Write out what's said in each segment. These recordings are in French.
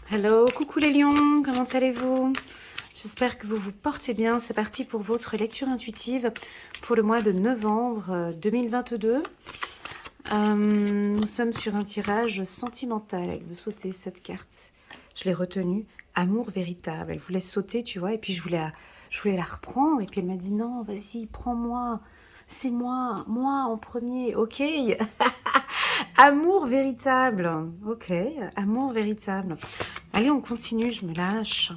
Hello, coucou les lions, comment allez-vous? J'espère que vous vous portez bien. C'est parti pour votre lecture intuitive pour le mois de novembre 2022. Nous sommes sur un tirage sentimental. Elle veut sauter cette carte. Je l'ai retenue. Amour véritable. Elle voulait sauter, tu vois, et puis je voulais la reprendre. Et puis elle m'a dit non, vas-y, prends-moi. C'est moi en premier, ok. Amour véritable, ok, amour véritable. Allez, on continue, je me lâche.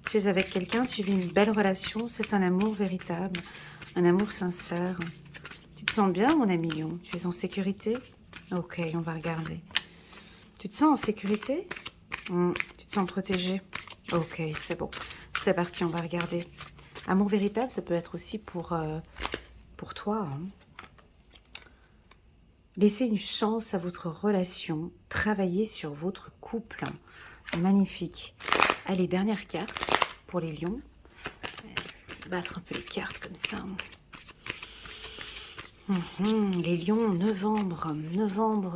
Tu es avec quelqu'un, tu vis une belle relation, c'est un amour véritable, un amour sincère. Tu te sens bien, mon ami lion? Tu es en sécurité? Ok, on va regarder. Tu te sens en sécurité? Tu te sens protégé? Ok, c'est bon. C'est parti, on va regarder. Amour véritable, ça peut être aussi pour toi. Hein. Laissez une chance à votre relation. Travaillez sur votre couple. Magnifique. Allez, dernière carte pour les lions. Battre un peu les cartes comme ça. Les lions, novembre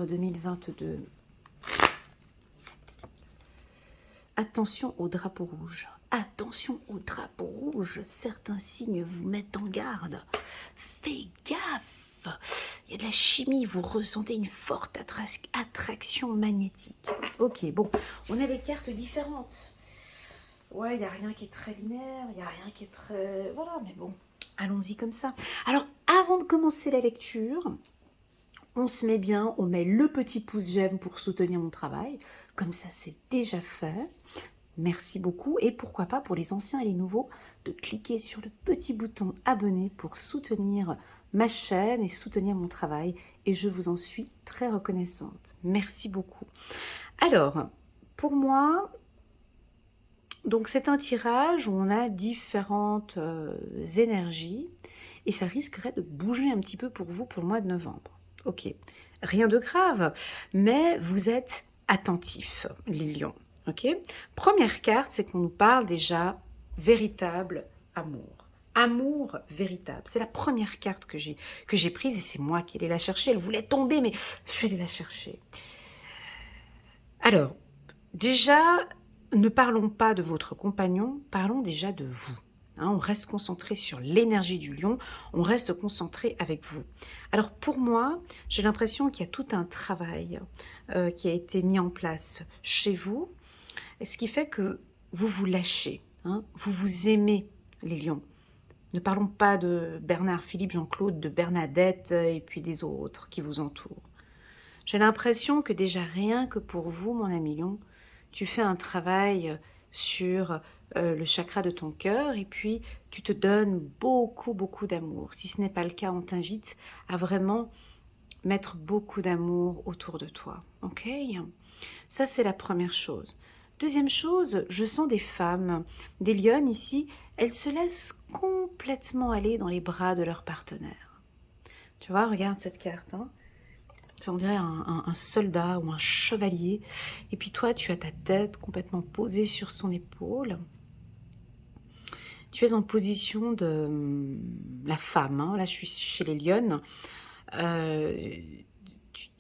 2022. Attention au drapeau rouge. Attention au drapeau rouge. Certains signes vous mettent en garde. Fais gaffe. Il y a de la chimie. Vous ressentez une forte attraction magnétique. Ok, bon. On a des cartes différentes. Ouais, il n'y a rien qui est très linéaire. Il n'y a rien qui est très... Voilà, mais bon. Allons-y comme ça. Alors, avant de commencer la lecture, on se met bien, on met le petit pouce j'aime pour soutenir mon travail. Comme ça, c'est déjà fait. Merci beaucoup. Et pourquoi pas pour les anciens et les nouveaux, de cliquer sur le petit bouton abonner pour soutenir ma chaîne et soutenir mon travail. Et je vous en suis très reconnaissante. Merci beaucoup. Alors, pour moi, donc c'est un tirage où on a différentes énergies et ça risquerait de bouger un petit peu pour vous pour le mois de novembre. Ok, rien de grave, mais vous êtes attentifs, les lions. Ok, première carte, c'est qu'on nous parle déjà véritable amour. Amour véritable. C'est la première carte que j'ai prise et c'est moi qui allais la chercher. Elle voulait tomber, mais je suis allée la chercher. Alors, déjà, ne parlons pas de votre compagnon, parlons déjà de vous. Hein, on reste concentré sur l'énergie du lion, on reste concentré avec vous. Alors pour moi, j'ai l'impression qu'il y a tout un travail qui a été mis en place chez vous, ce qui fait que vous vous lâchez, hein, vous vous aimez les lions. Ne parlons pas de Bernard, Philippe, Jean-Claude, de Bernadette et puis des autres qui vous entourent. J'ai l'impression que déjà rien que pour vous, mon ami lion, tu fais un travail sur le chakra de ton cœur et puis tu te donnes beaucoup d'amour. Si ce n'est pas le cas, on t'invite à vraiment mettre beaucoup d'amour autour de toi. Ok? Ça, c'est la première chose. Deuxième chose, je sens des femmes, des lionnes ici, elles se laissent complètement aller dans les bras de leur partenaire. Tu vois, regarde cette carte, hein. On dirait un soldat ou un chevalier. Et puis toi, tu as ta tête complètement posée sur son épaule. Tu es en position de la femme. Hein. Là, je suis chez les lionnes.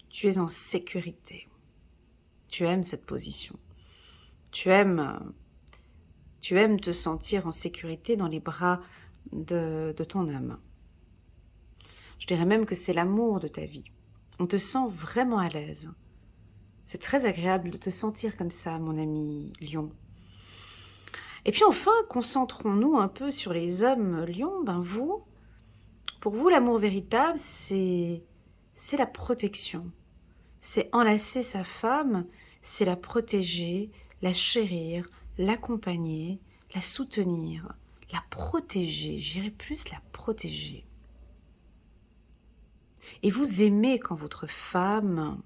Tu es en sécurité. Tu aimes cette position. Tu aimes te sentir en sécurité dans les bras de ton homme. Je dirais même que c'est l'amour de ta vie. On te sent vraiment à l'aise. C'est très agréable de te sentir comme ça, mon ami lion. Et puis enfin, concentrons-nous un peu sur les hommes lions. Ben vous, pour vous, l'amour véritable, c'est la protection. C'est enlacer sa femme, c'est la protéger, la chérir, l'accompagner, la soutenir, la protéger. J'irais plus la protéger. Et vous aimez quand votre femme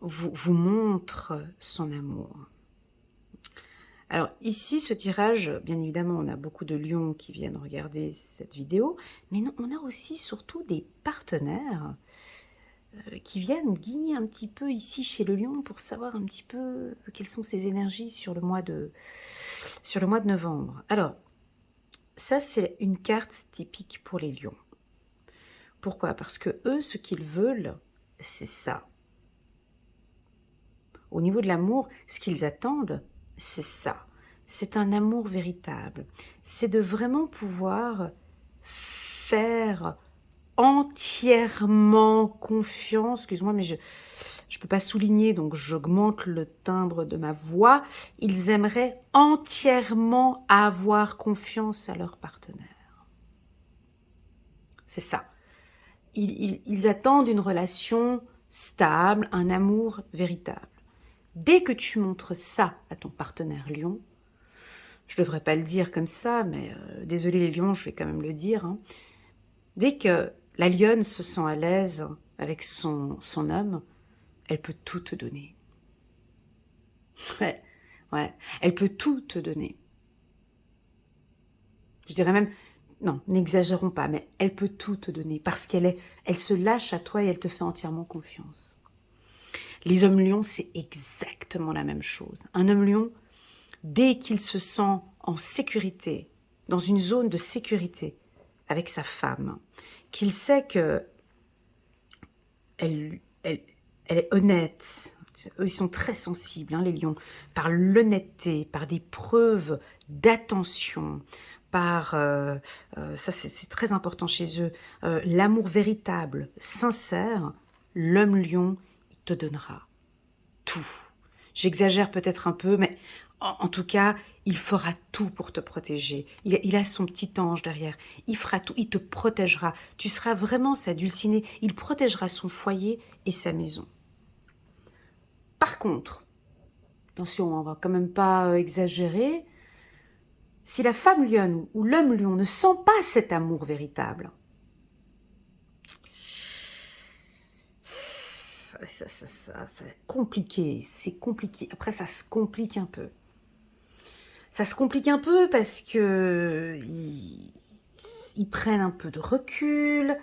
vous montre son amour. Alors ici, ce tirage, bien évidemment, on a beaucoup de lions qui viennent regarder cette vidéo, mais non, on a aussi surtout des partenaires qui viennent guigner un petit peu ici chez le lion pour savoir un petit peu quelles sont ses énergies sur le mois de novembre. Alors, ça c'est une carte typique pour les lions. Pourquoi? Parce que eux, ce qu'ils veulent, c'est ça. au niveau de l'amour, ce qu'ils attendent, c'est ça. C'est un amour véritable. C'est de vraiment pouvoir faire entièrement confiance. Excuse-moi, mais je ne peux pas souligner, donc j'augmente le timbre de ma voix. Ils aimeraient entièrement avoir confiance à leur partenaire. C'est ça. Ils attendent une relation stable, un amour véritable. Dès que tu montres ça à ton partenaire lion, je ne devrais pas le dire comme ça, mais désolé les lions, je vais quand même le dire. Hein. Dès que la lionne se sent à l'aise avec son homme, elle peut tout te donner. Ouais, ouais, elle peut tout te donner. Je dirais même, non, n'exagérons pas, mais elle peut tout te donner parce elle se lâche à toi et elle te fait entièrement confiance. Les hommes lions, c'est exactement la même chose. Un homme lion, dès qu'il se sent en sécurité, dans une zone de sécurité avec sa femme, qu'il sait que elle est honnête. Eux, ils sont très sensibles, hein, les lions, par l'honnêteté, par des preuves d'attention, par, ça c'est très important chez eux, l'amour véritable, sincère, l'homme lion, il te donnera tout. J'exagère peut-être un peu, mais en tout cas, il fera tout pour te protéger. Il a son petit ange derrière. Il fera tout, il te protégera. Tu seras vraiment sa dulcinée. Il protégera son foyer et sa maison. Par contre, attention, on va quand même pas exagérer. Si la femme lionne ou l'homme lion ne sent pas cet amour véritable, c'est compliqué, c'est compliqué. Après, ça se complique un peu. Ça se complique un peu parce que ils prennent un peu de recul,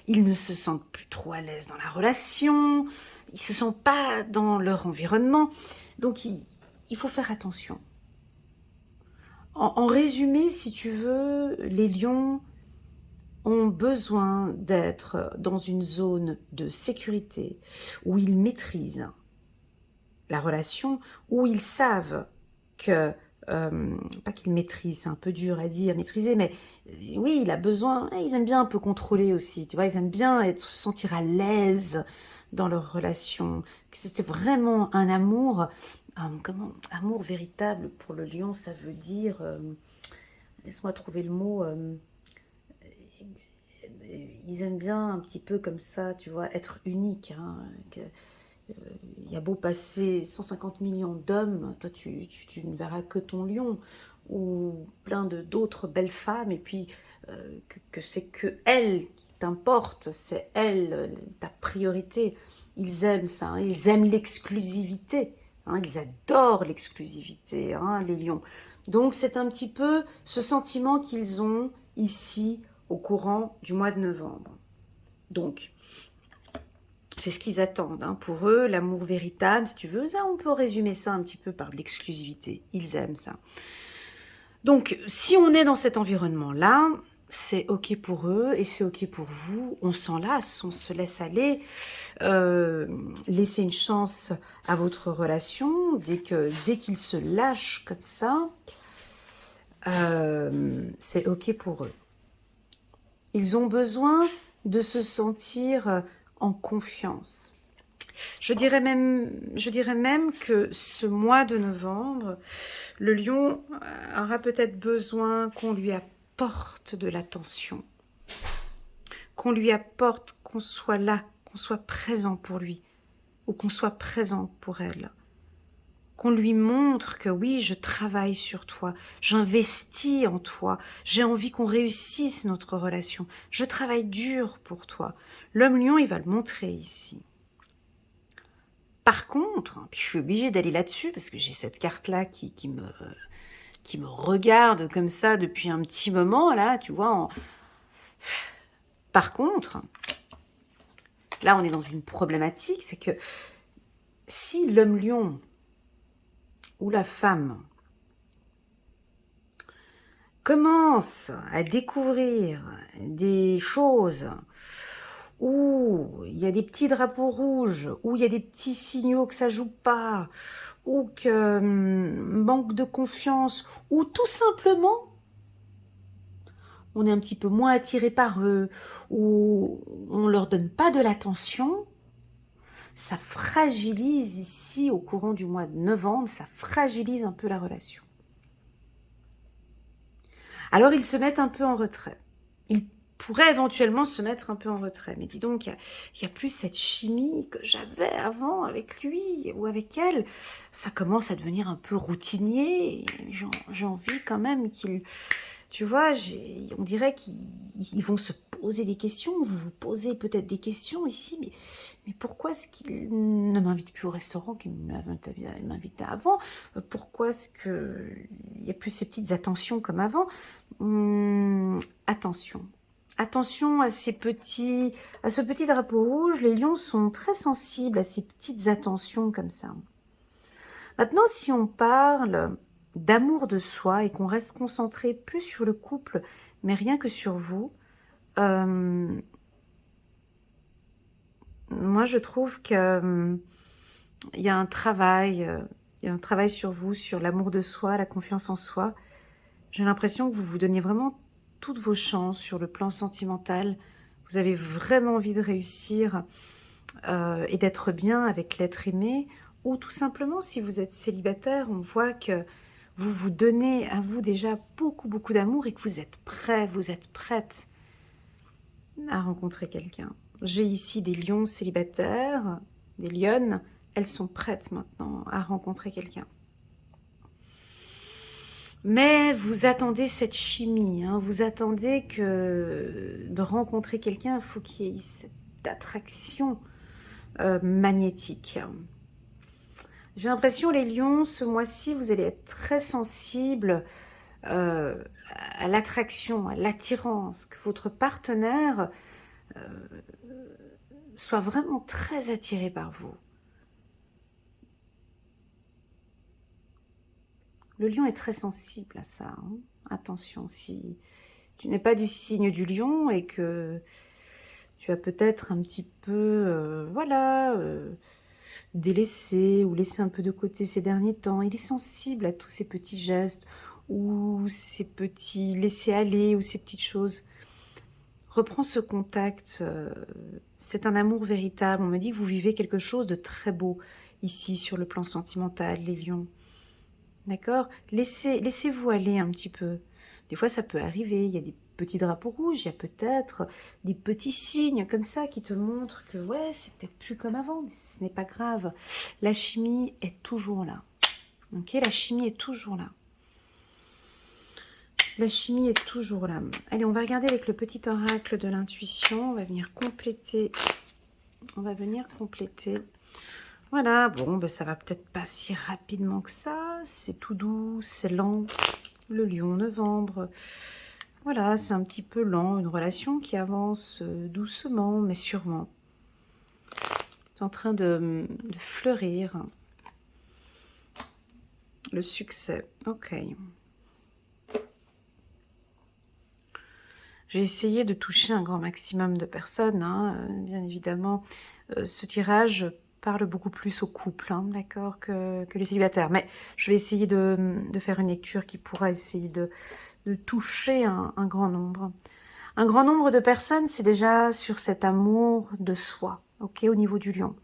ils ne se sentent plus trop à l'aise dans la relation, ils se sentent pas dans leur environnement, donc il faut faire attention. En résumé, si tu veux, les lions ont besoin d'être dans une zone de sécurité où ils maîtrisent la relation, où ils savent que, pas qu'ils maîtrisent, c'est un peu dur à dire, maîtriser, mais oui, il a besoin, ils aiment bien un peu contrôler aussi, tu vois, ils aiment bien se sentir à l'aise dans leur relation, que c'était vraiment un amour, amour véritable pour le lion, ça veut dire, laisse-moi trouver le mot, ils aiment bien un petit peu comme ça, tu vois, être unique. Hein, il y a beau passer 150 millions d'hommes, toi tu ne verras que ton lion ou plein d'autres belles femmes et puis que c'est que elle qui t'importe, c'est elle ta priorité. Ils aiment ça, hein, ils aiment l'exclusivité, hein, ils adorent l'exclusivité, hein, les lions. Donc c'est un petit peu ce sentiment qu'ils ont ici au courant du mois de novembre. Donc, c'est ce qu'ils attendent. Hein. Pour eux, l'amour véritable, si tu veux, ça, on peut résumer ça un petit peu par l'exclusivité. Ils aiment ça. Donc, si on est dans cet environnement-là, c'est OK pour eux et c'est OK pour vous. On s'enlace, on se laisse aller. Laissez une chance à votre relation dès qu'ils se lâchent comme ça. C'est OK pour eux. Ils ont besoin de se sentir en confiance. Je dirais même que ce mois de novembre, le lion aura peut-être besoin qu'on lui apporte de l'attention, qu'on lui apporte, qu'on soit là, qu'on soit présent pour lui, ou qu'on soit présent pour elle. Qu'on lui montre que oui, je travaille sur toi, j'investis en toi, j'ai envie qu'on réussisse notre relation, je travaille dur pour toi. L'homme lion, il va le montrer ici. Par contre, je suis obligée d'aller là-dessus parce que j'ai cette carte-là qui me regarde comme ça depuis un petit moment, là, tu vois. Par contre, là, on est dans une problématique, c'est que si l'homme lion ou la femme commence à découvrir des choses où il y a des petits drapeaux rouges, où il y a des petits signaux que ça joue pas, ou que manque de confiance, ou tout simplement on est un petit peu moins attiré par eux, ou on leur donne pas de l'attention, ça fragilise ici au courant du mois de novembre, ça fragilise un peu la relation. Alors ils se mettent un peu en retrait. Ils pourraient éventuellement se mettre un peu en retrait. Mais dis donc, il y a plus cette chimie que j'avais avant avec lui ou avec elle. Ça commence à devenir un peu routinier. J'ai envie quand même qu'ils... Tu vois, on dirait qu'ils vont se poser des questions. Vous vous posez peut-être des questions ici, mais pourquoi est-ce qu'il ne m'invite plus au restaurant qu'il m'invitait avant? Pourquoi est-ce qu'il n'y a plus ces petites attentions comme avant? Attention. Attention à ce petit drapeau rouge. Les lions sont très sensibles à ces petites attentions comme ça. Maintenant, si on parle d'amour de soi et qu'on reste concentré plus sur le couple, mais rien que sur vous, moi je trouve que il y a un travail, sur vous, sur l'amour de soi, la confiance en soi. J'ai l'impression que vous vous donnez vraiment toutes vos chances sur le plan sentimental. Vous avez vraiment envie de réussir et d'être bien avec l'être aimé. Ou tout simplement, si vous êtes célibataire, on voit que vous vous donnez à vous déjà beaucoup, beaucoup d'amour et que vous êtes prêt, vous êtes prête à rencontrer quelqu'un. J'ai ici des lions célibataires, des lionnes. Elles sont prêtes maintenant à rencontrer quelqu'un. Mais vous attendez cette chimie, hein, vous attendez que de rencontrer quelqu'un, il faut qu'il y ait cette attraction magnétique. J'ai l'impression, les lions, ce mois-ci, vous allez être très sensibles à l'attraction, à l'attirance, que votre partenaire soit vraiment très attiré par vous. Le lion est très sensible à ça. Hein. Attention, si tu n'es pas du signe du lion et que tu as peut-être un petit peu, délaissé ou laissé un peu de côté ces derniers temps, il est sensible à tous ces petits gestes ou ces petits laisser-aller ou ces petites choses. Reprends ce contact, c'est un amour véritable. On me dit que vous vivez quelque chose de très beau ici sur le plan sentimental, les lions. D'accord? Laissez-vous aller un petit peu. Des fois, ça peut arriver. Il y a des petits drapeaux rouges, il y a peut-être des petits signes comme ça qui te montrent que, ouais, c'est peut-être plus comme avant, mais ce n'est pas grave. La chimie est toujours là. Ok? La chimie est toujours là. La chimie est toujours là. Allez, on va regarder avec le petit oracle de l'intuition. On va venir compléter. Voilà, bon, ben ça va peut-être pas si rapidement que ça. C'est tout doux, c'est lent. Le lion novembre. Voilà, c'est un petit peu lent. Une relation qui avance doucement, mais sûrement. C'est en train de fleurir. Le succès. Ok. J'ai essayé de toucher un grand maximum de personnes, hein, bien évidemment. Ce tirage parle beaucoup plus aux couples, hein, d'accord, que les célibataires. Mais je vais essayer de faire une lecture qui pourra essayer de toucher un grand nombre. Un grand nombre de personnes, c'est déjà sur cet amour de soi, ok, au niveau du lion.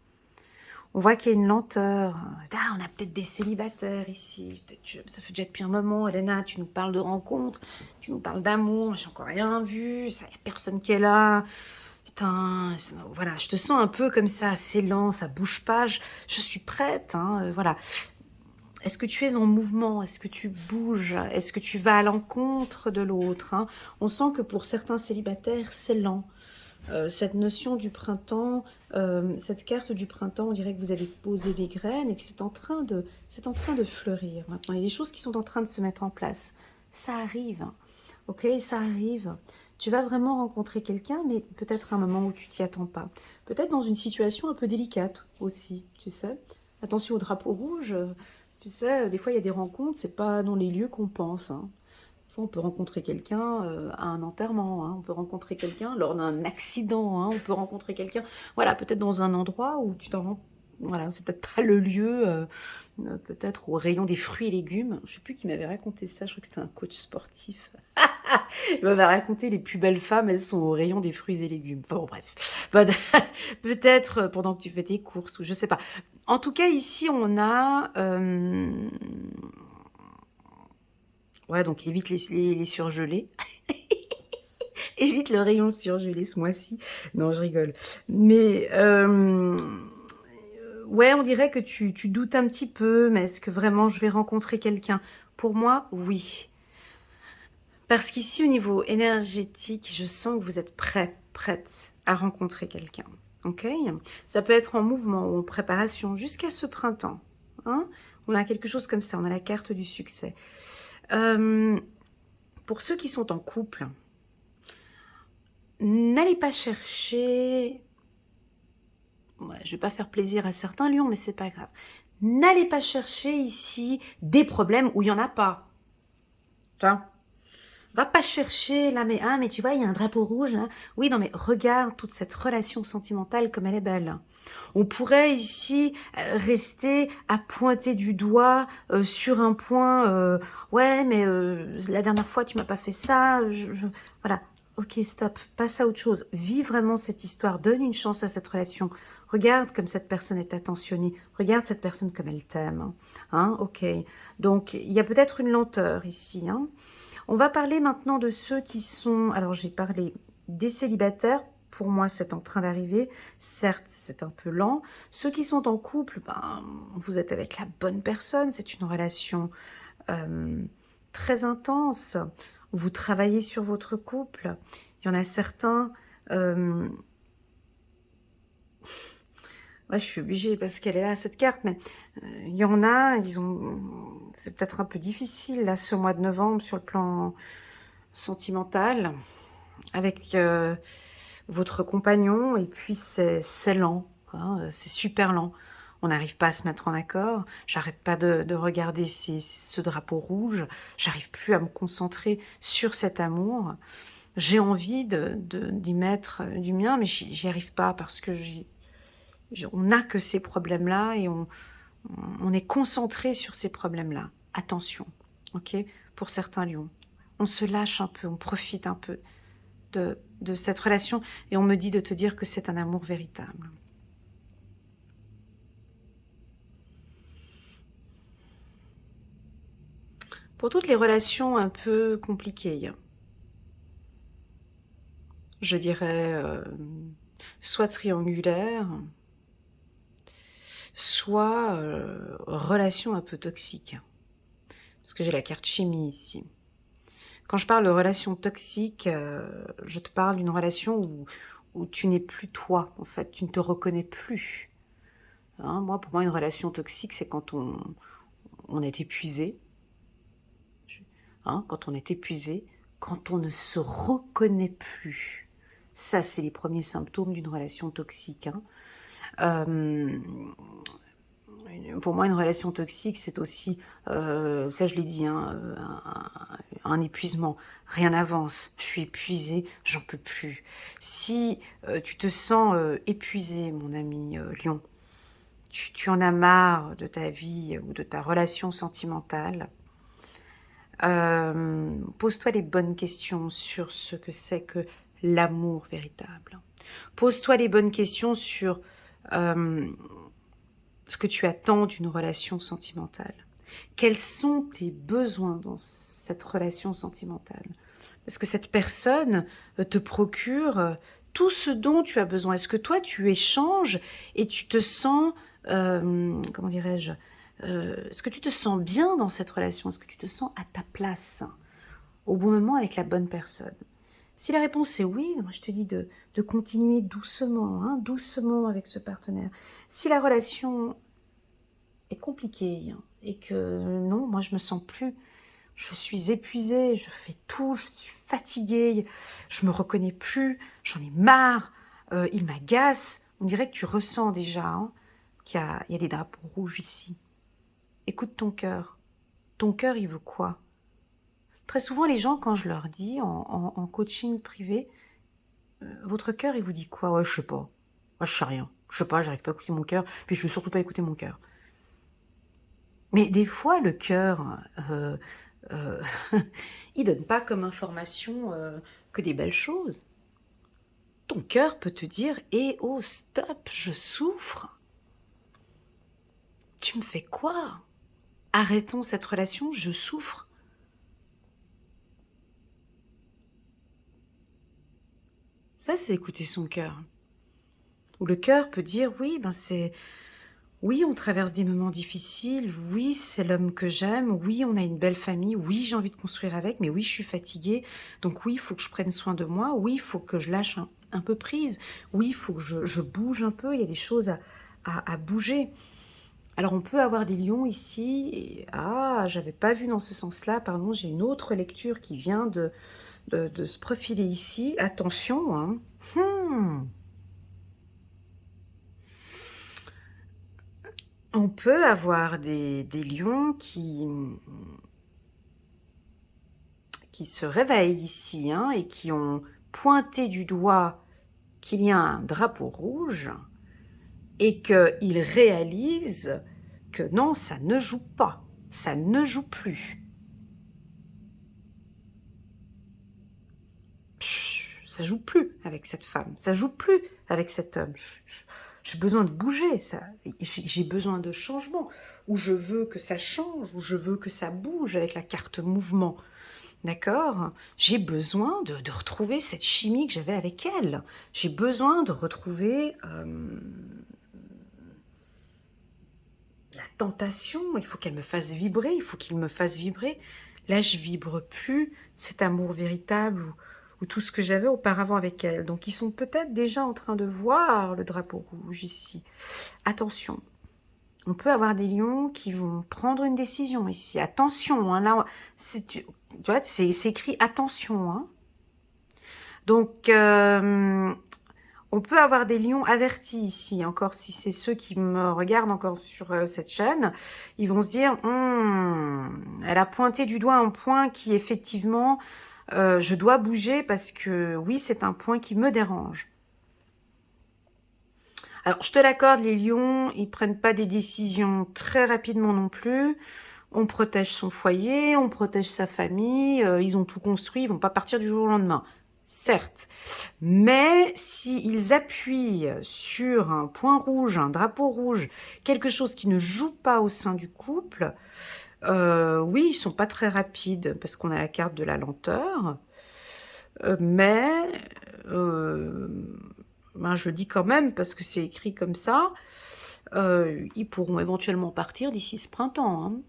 On voit qu'il y a une lenteur. Ah, on a peut-être des célibataires ici. Ça fait déjà depuis un moment. Elena, tu nous parles de rencontres, tu nous parles d'amour. J'ai encore rien vu. Il n'y a personne qui est là. Putain, voilà, je te sens un peu comme ça, assez lent, ça bouge pas. Je suis prête, hein, voilà. Est-ce que tu es en mouvement? Est-ce que tu bouges? Est-ce que tu vas à l'encontre de l'autre, hein? On sent que pour certains célibataires, c'est lent. Cette notion du printemps, cette carte du printemps, on dirait que vous avez posé des graines et que c'est en train de fleurir maintenant. Il y a des choses qui sont en train de se mettre en place. Ça arrive, ok, ça arrive. Tu vas vraiment rencontrer quelqu'un, mais peut-être à un moment où tu t'y attends pas. Peut-être dans une situation un peu délicate aussi, tu sais. Attention au drapeau rouge, tu sais, des fois il y a des rencontres, c'est pas dans les lieux qu'on pense. Hein. On peut rencontrer quelqu'un à un enterrement, hein, on peut rencontrer quelqu'un lors d'un accident, hein, on peut rencontrer quelqu'un, voilà, peut-être dans un endroit où tu t'en rends, voilà, c'est peut-être pas le lieu, peut-être au rayon des fruits et légumes. Je sais plus qui m'avait raconté ça, je crois que c'était un coach sportif. Il m'avait raconté les plus belles femmes, elles sont au rayon des fruits et légumes. Enfin bon, bref. Peut-être pendant que tu fais tes courses, ou je sais pas. En tout cas, ici, on a... ouais, donc évite les surgelés. Évite le rayon surgelé ce mois-ci. Non, je rigole. Mais ouais, on dirait que tu doutes un petit peu, mais est-ce que vraiment je vais rencontrer quelqu'un? Pour moi, oui. Parce qu'ici, au niveau énergétique, je sens que vous êtes prête à rencontrer quelqu'un. Ok? Ça peut être en mouvement ou en préparation jusqu'à ce printemps. Hein? On a quelque chose comme ça, on a la carte du succès. Pour ceux qui sont en couple, n'allez pas chercher... Ouais, je ne vais pas faire plaisir à certains lions, mais c'est pas grave. N'allez pas chercher ici des problèmes où il n'y en a pas. Tu vois? Va pas chercher là, mais tu vois, il y a un drapeau rouge là. Oui, non, mais regarde toute cette relation sentimentale comme elle est belle. On pourrait ici rester à pointer du doigt sur un point. Ouais, mais la dernière fois tu m'as pas fait ça. Voilà. Ok, stop. Passe à autre chose. Vis vraiment cette histoire. Donne une chance à cette relation. Regarde comme cette personne est attentionnée. Regarde cette personne comme elle t'aime. Hein, ok. Donc il y a peut-être une lenteur ici. Hein. On va parler maintenant de ceux qui sont... Alors, j'ai parlé des célibataires. Pour moi, c'est en train d'arriver. Certes, c'est un peu lent. Ceux qui sont en couple, ben, vous êtes avec la bonne personne. C'est une relation très intense. Vous travaillez sur votre couple. Il y en a certains... Ouais, je suis obligée parce qu'elle est là, cette carte, mais il y en a, ils ont... C'est peut-être un peu difficile, là, ce mois de novembre, sur le plan sentimental, avec votre compagnon, et puis c'est lent, hein, c'est super lent. On n'arrive pas à se mettre en accord. J'arrête pas de regarder ce drapeau rouge. J'arrive plus à me concentrer sur cet amour. J'ai envie d'y mettre du mien, mais j'y arrive pas parce que on n'a que ces problèmes-là et on est concentré sur ces problèmes-là. Attention, ok? Pour certains lions. On se lâche un peu, on profite un peu de cette relation et on me dit de te dire que c'est un amour véritable. Pour toutes les relations un peu compliquées, je dirais soit triangulaire, soit relation un peu toxique. Parce que j'ai la carte chimie ici. Quand je parle de relation toxique, je te parle d'une relation où tu n'es plus toi, en fait, tu ne te reconnais plus. Hein, moi, pour moi, une relation toxique, c'est quand on est épuisé. Hein, quand on est épuisé, quand on ne se reconnaît plus. Ça, c'est les premiers symptômes d'une relation toxique. Hein. Pour moi, une relation toxique, c'est aussi, ça je l'ai dit, hein, un épuisement. Rien n'avance. Je suis épuisée, j'en peux plus. Si tu te sens épuisé, mon ami Lion, tu en as marre de ta vie ou de ta relation sentimentale, pose-toi les bonnes questions sur ce que c'est que l'amour véritable. Pose-toi les bonnes questions sur ce que tu attends d'une relation sentimentale. Quels sont tes besoins dans cette relation sentimentale? Est-ce que cette personne te procure tout ce dont tu as besoin? Est-ce que toi, tu échanges et tu te sens, comment dirais-je, est-ce que tu te sens bien dans cette relation? Est-ce que tu te sens à ta place au bon moment avec la bonne personne? Si la réponse est oui, moi je te dis de continuer doucement, hein, doucement avec ce partenaire. Si la relation est compliquée hein, et que non, moi je me sens plus, je suis épuisée, je fais tout, je suis fatiguée, je me reconnais plus, j'en ai marre, il m'agace. On dirait que tu ressens déjà hein, il y a des drapeaux rouges ici. Écoute ton cœur. Ton cœur, il veut quoi? Très souvent, les gens, quand je leur dis en coaching privé, votre cœur, il vous dit quoi? Ouais, je sais pas. Moi, je sais rien. Je sais pas, j'arrive pas à écouter mon cœur, puis je veux surtout pas écouter mon cœur. Mais des fois, le cœur, heu, il donne pas comme information, que des belles choses. Ton cœur peut te dire: «Eh oh, stop, je souffre. Tu me fais quoi? Arrêtons cette relation, je souffre». Ça, c'est écouter son cœur. Ou le cœur peut dire: «Oui, ben, oui, on traverse des moments difficiles. Oui, c'est l'homme que j'aime. Oui, on a une belle famille. Oui, j'ai envie de construire avec, mais oui, je suis fatiguée. Donc oui, il faut que je prenne soin de moi. Oui, il faut que je lâche un peu prise. Oui, il faut que je bouge un peu. Il y a des choses à bouger». Alors, on peut avoir des lions ici. Ah, j'avais pas vu dans ce sens-là. Pardon, j'ai une autre lecture qui vient de se profiler ici. Attention, hein. Hmm. On peut avoir des lions qui se réveillent ici, hein, et qui ont pointé du doigt qu'il y a un drapeau rouge et qu'ils réalisent que non, ça ne joue pas, ça ne joue plus. Ça joue plus avec cette femme, ça joue plus avec cet homme. J'ai besoin de bouger, j'ai besoin de changement, ou je veux que ça change, ou je veux que ça bouge avec la carte mouvement. D'accord? J'ai besoin de retrouver cette chimie que j'avais avec elle. J'ai besoin de retrouver la tentation. Il faut qu'elle me fasse vibrer, il faut qu'il me fasse vibrer. Là, je vibre plus cet amour véritable ou tout ce que j'avais auparavant avec elle. Donc, ils sont peut-être déjà en train de voir le drapeau rouge ici. Attention, on peut avoir des lions qui vont prendre une décision ici. Attention, hein, là, tu vois, c'est écrit attention, hein. Donc, on peut avoir des lions avertis ici, encore si c'est ceux qui me regardent encore sur cette chaîne, ils vont se dire, elle a pointé du doigt un point qui effectivement, je dois bouger parce que oui, c'est un point qui me dérange. Alors, je te l'accorde, les lions, ils prennent pas des décisions très rapidement non plus. On protège son foyer, on protège sa famille, ils ont tout construit, ils vont pas partir du jour au lendemain. Certes, mais s'ils appuient sur un point rouge, un drapeau rouge, quelque chose qui ne joue pas au sein du couple, oui, ils sont pas très rapides parce qu'on a la carte de la lenteur, mais ben, je le dis quand même parce que c'est écrit comme ça, ils pourront éventuellement partir d'ici ce printemps, hein.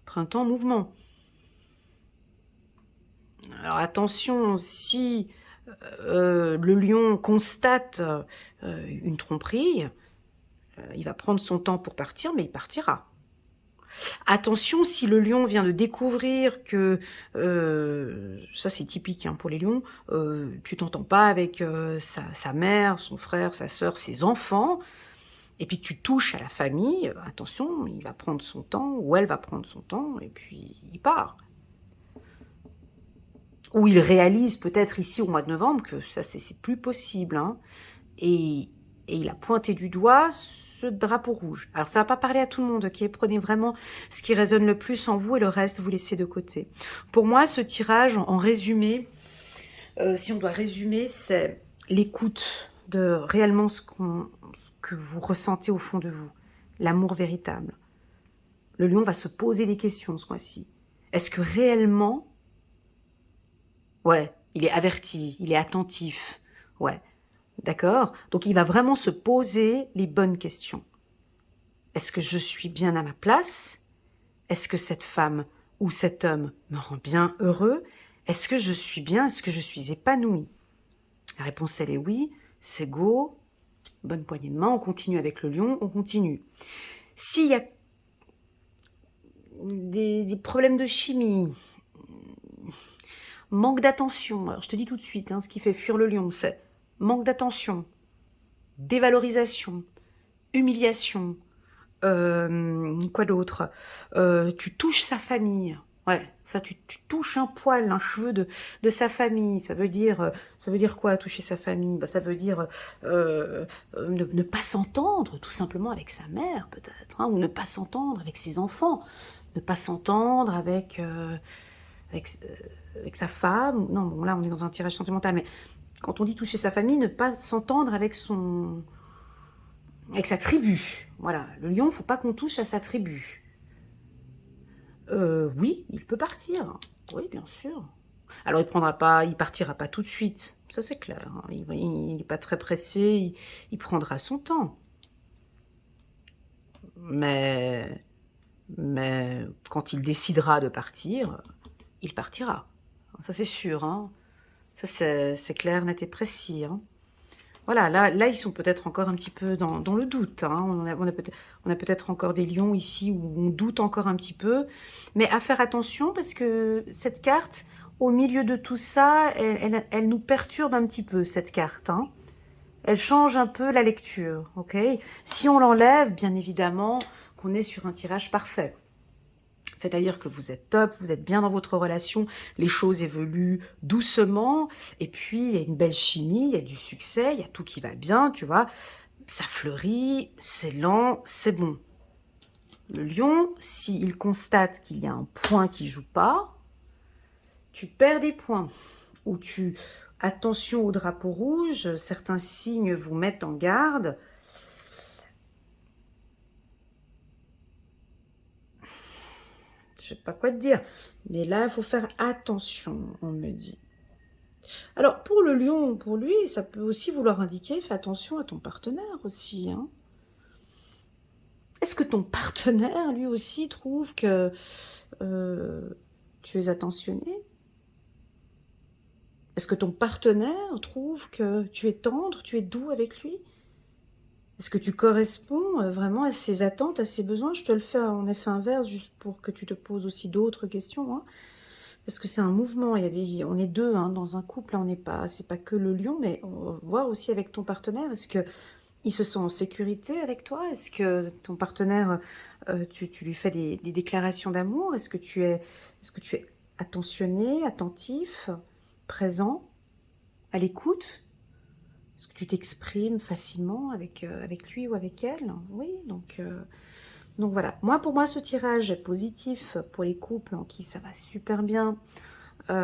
Printemps mouvement. Alors attention, si le lion constate une tromperie, il va prendre son temps pour partir, mais il partira. Attention, si le lion vient de découvrir que, ça c'est typique hein, pour les lions, tu t'entends pas avec sa mère, son frère, sa sœur, ses enfants, et puis que tu touches à la famille, attention, il va prendre son temps, ou elle va prendre son temps, et puis il part. Ou il réalise peut-être ici au mois de novembre que ça c'est plus possible, hein, et il a pointé du doigt ce drapeau rouge. Alors ça va pas parler à tout le monde, ok? Prenez vraiment ce qui résonne le plus en vous et le reste vous laissez de côté. Pour moi, ce tirage, en résumé, si on doit résumer, c'est l'écoute de réellement ce que vous ressentez au fond de vous, l'amour véritable. Le lion va se poser des questions ce mois-ci. Est-ce que réellement, ouais, il est averti, il est attentif, ouais. D'accord? Donc, il va vraiment se poser les bonnes questions. Est-ce que je suis bien à ma place? Est-ce que cette femme ou cet homme me rend bien heureux? Est-ce que je suis bien? Est-ce que je suis épanouie? La réponse, elle est oui. C'est go. Bonne poignée de main. On continue avec le lion. On continue. S'il y a des problèmes de chimie, manque d'attention, alors je te dis tout de suite, hein, ce qui fait fuir le lion, c'est manque d'attention, dévalorisation, humiliation, quoi d'autre, tu touches sa famille, Ouais, ça, tu touches un poil, un cheveu de sa famille. Ça veut dire quoi, toucher sa famille? Bah, ça veut dire ne pas s'entendre, tout simplement, avec sa mère, peut-être, hein, ou ne pas s'entendre avec ses enfants, ne pas s'entendre avec, avec sa femme. Non, bon, là, on est dans un tirage sentimental, mais quand on dit toucher sa famille, ne pas s'entendre avec avec sa tribu. Voilà, le lion, faut pas qu'on touche à sa tribu. Oui, il peut partir. Oui, bien sûr. Alors, il partira pas tout de suite. Ça, c'est clair, hein. Il n'est pas très pressé. Il prendra son temps. Mais, mais quand il décidera de partir, il partira. Ça, c'est sûr, hein. Ça, c'est clair, net et précis, hein. Voilà, là, ils sont peut-être encore un petit peu dans le doute, hein. On a peut-être encore des lions ici où on doute encore un petit peu. Mais à faire attention parce que cette carte, au milieu de tout ça, elle nous perturbe un petit peu, cette carte, hein. Elle change un peu la lecture, ok? Si on l'enlève, bien évidemment, qu'on est sur un tirage parfait. C'est-à-dire que vous êtes top, vous êtes bien dans votre relation, les choses évoluent doucement, et puis il y a une belle chimie, il y a du succès, il y a tout qui va bien, tu vois. Ça fleurit, c'est lent, c'est bon. Le lion, s'il constate qu'il y a un point qui joue pas, tu perds des points. Ou attention au drapeau rouge, certains signes vous mettent en garde. Je sais pas quoi te dire, mais là, il faut faire attention, on me dit. Alors, pour le lion, pour lui, ça peut aussi vouloir indiquer, fais attention à ton partenaire aussi, hein. Est-ce que ton partenaire, lui aussi, trouve que tu es attentionné? Est-ce que ton partenaire trouve que tu es tendre, tu es doux avec lui? Est-ce que tu corresponds vraiment à ses attentes, à ses besoins? Je te le fais en effet inverse, juste pour que tu te poses aussi d'autres questions, hein. Parce que c'est un mouvement, on est deux, hein, dans un couple, là, c'est pas que le lion, mais on va voir aussi avec ton partenaire, est-ce que il se sent en sécurité avec toi? Est-ce que ton partenaire, tu lui fais des déclarations d'amour? Est-ce que tu es attentionné, attentif, présent, à l'écoute? Est-ce que tu t'exprimes facilement avec lui ou avec elle? Oui, donc voilà. Pour moi, ce tirage est positif pour les couples en qui ça va super bien. Ça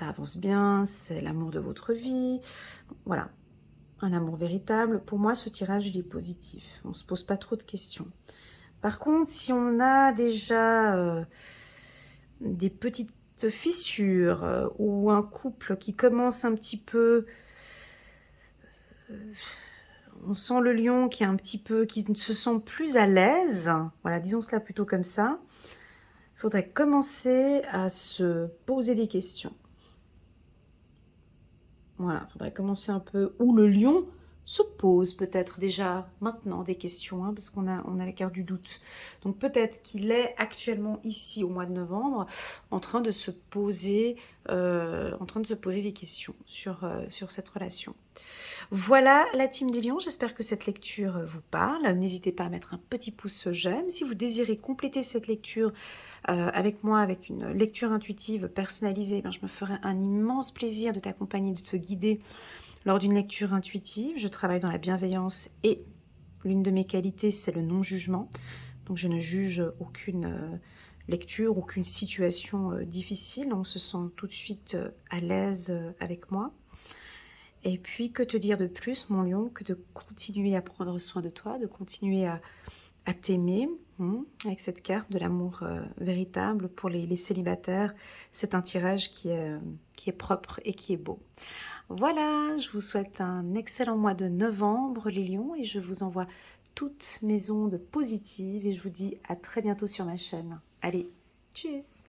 avance bien, c'est l'amour de votre vie. Voilà, un amour véritable. Pour moi, ce tirage, il est positif. On ne se pose pas trop de questions. Par contre, si on a déjà des petites fissures ou un couple qui commence un petit peu... on sent le lion qui est un petit peu... qui ne se sent plus à l'aise. Voilà, disons cela plutôt comme ça. Il faudrait commencer à se poser des questions. Voilà, il faudrait commencer un peu... Où le lion se pose peut-être déjà maintenant des questions, hein, parce on a la carte du doute. Donc peut-être qu'il est actuellement ici au mois de novembre en train de se poser, des questions sur cette relation. Voilà la team des lions, j'espère que cette lecture vous parle. N'hésitez pas à mettre un petit pouce j'aime. Si vous désirez compléter cette lecture avec moi, avec une lecture intuitive personnalisée, je me ferai un immense plaisir de t'accompagner, de te guider lors d'une lecture intuitive. Je travaille dans la bienveillance et l'une de mes qualités, c'est le non-jugement. Donc je ne juge aucune lecture, aucune situation difficile. On se sent tout de suite à l'aise avec moi. Et puis, que te dire de plus, mon lion, que de continuer à prendre soin de toi, de continuer à t'aimer, avec cette carte de l'amour véritable pour les célibataires. C'est un tirage qui est propre et qui est beau. Voilà, je vous souhaite un excellent mois de novembre, les lions, et je vous envoie toutes mes ondes positives, et je vous dis à très bientôt sur ma chaîne. Allez, tchuss!